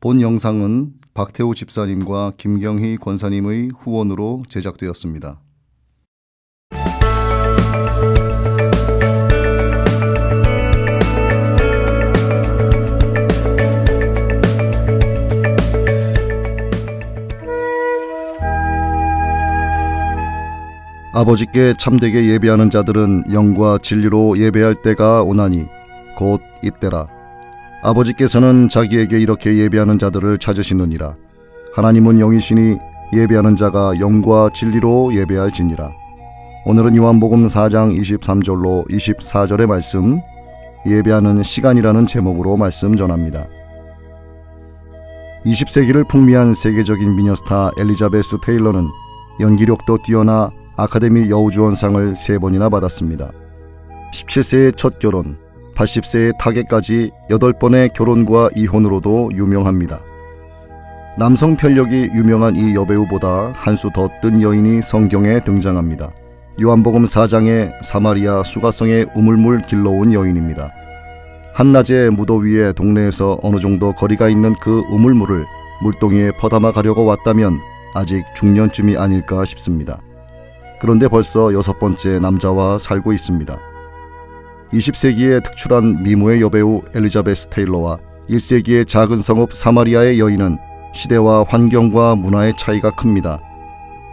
본 영상은 박태우 집사님과 김경희 권사님의 후원으로 제작되었습니다. 아버지께 참되게 예배하는 자들은 영과 진리로 예배할 때가 오나니 곧 이때라. 아버지께서는 자기에게 이렇게 예배하는 자들을 찾으시느니라. 하나님은 영이시니 예배하는 자가 영과 진리로 예배할지니라. 오늘은 요한복음 4장 23절로 24절의 말씀, 예배하는 시간이라는 제목으로 말씀 전합니다. 20세기를 풍미한 세계적인 미녀스타 엘리자베스 테일러는 연기력도 뛰어나 아카데미 여우주연상을 3번이나 받았습니다. 17세의 첫 결혼, 80세의 타계까지 8번의 결혼과 이혼으로도 유명합니다. 남성 편력이 유명한 이 여배우보다 한 수 더 뜬 여인이 성경에 등장합니다. 요한복음 4장의 사마리아 수가성의 우물물 길러온 여인입니다. 한낮에 무더위에 동네에서 어느 정도 거리가 있는 그 우물물을 물동이에 퍼담아 가려고 왔다면 아직 중년쯤이 아닐까 싶습니다. 그런데 벌써 6번째 남자와 살고 있습니다. 20세기의 특출한 미모의 여배우 엘리자베스 테일러와 1세기의 작은 성읍 사마리아의 여인은 시대와 환경과 문화의 차이가 큽니다.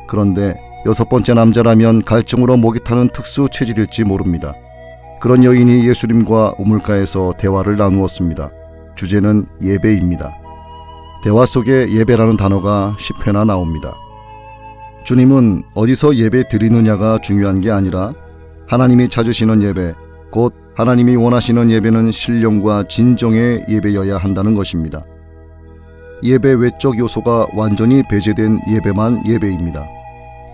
그런데 6번째 남자라면 갈증으로 목이 타는 특수 체질일지 모릅니다. 그런 여인이 예수님과 우물가에서 대화를 나누었습니다. 주제는 예배입니다. 대화 속에 예배라는 단어가 10회나 나옵니다. 주님은 어디서 예배 드리느냐가 중요한 게 아니라 하나님이 찾으시는 예배, 곧 하나님이 원하시는 예배는 신령과 진정의 예배여야 한다는 것입니다. 예배 외적 요소가 완전히 배제된 예배만 예배입니다.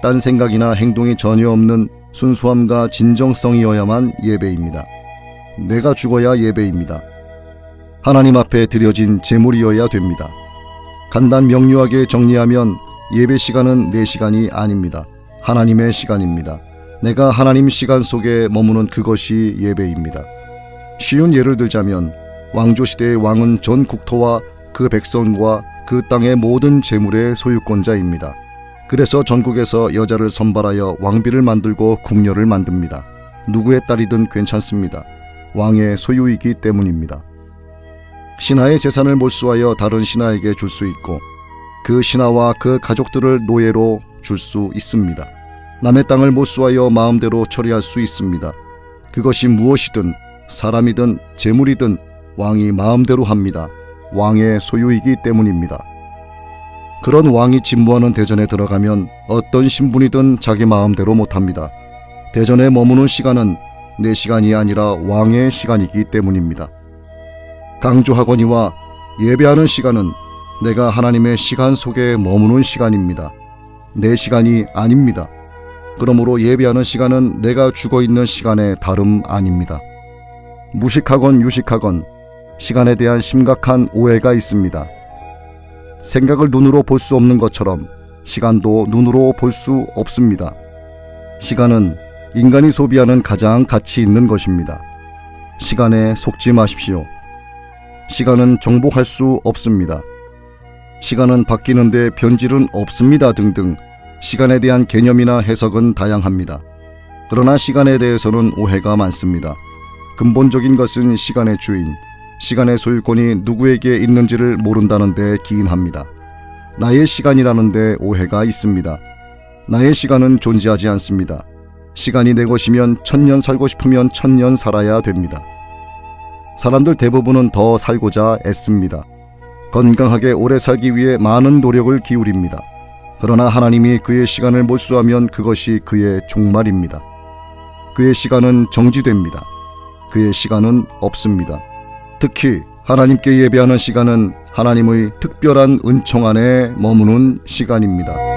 딴 생각이나 행동이 전혀 없는 순수함과 진정성이어야만 예배입니다. 내가 죽어야 예배입니다. 하나님 앞에 드려진 제물이어야 됩니다. 간단 명료하게 정리하면 예배 시간은 내 시간이 아닙니다. 하나님의 시간입니다. 내가 하나님 시간 속에 머무는 그것이 예배입니다. 쉬운 예를 들자면 왕조시대의 왕은 전 국토와 그 백성과 그 땅의 모든 재물의 소유권자입니다. 그래서 전국에서 여자를 선발하여 왕비를 만들고 궁녀를 만듭니다. 누구의 딸이든 괜찮습니다. 왕의 소유이기 때문입니다. 신하의 재산을 몰수하여 다른 신하에게 줄 수 있고 그 신하와 그 가족들을 노예로 줄 수 있습니다. 남의 땅을 몰수하여 마음대로 처리할 수 있습니다. 그것이 무엇이든 사람이든 재물이든 왕이 마음대로 합니다. 왕의 소유이기 때문입니다. 그런 왕이 진무하는 대전에 들어가면 어떤 신분이든 자기 마음대로 못합니다. 대전에 머무는 시간은 내 시간이 아니라 왕의 시간이기 때문입니다. 강조하거니와 예배하는 시간은 내가 하나님의 시간 속에 머무는 시간입니다. 내 시간이 아닙니다. 그러므로 예배하는 시간은 내가 죽어있는 시간의 다름 아닙니다. 무식하건 유식하건 시간에 대한 심각한 오해가 있습니다. 생각을 눈으로 볼 수 없는 것처럼 시간도 눈으로 볼 수 없습니다. 시간은 인간이 소비하는 가장 가치 있는 것입니다. 시간에 속지 마십시오. 시간은 정복할 수 없습니다. 시간은 바뀌는데 변질은 없습니다 등등 시간에 대한 개념이나 해석은 다양합니다. 그러나 시간에 대해서는 오해가 많습니다. 근본적인 것은 시간의 주인, 시간의 소유권이 누구에게 있는지를 모른다는 데 기인합니다. 나의 시간이라는 데 오해가 있습니다. 나의 시간은 존재하지 않습니다. 시간이 내 것이면 1000년 살고 싶으면 1000년 살아야 됩니다. 사람들 대부분은 더 살고자 애씁니다. 건강하게 오래 살기 위해 많은 노력을 기울입니다. 그러나 하나님이 그의 시간을 몰수하면 그것이 그의 종말입니다. 그의 시간은 정지됩니다. 그의 시간은 없습니다. 특히 하나님께 예배하는 시간은 하나님의 특별한 은총 안에 머무는 시간입니다.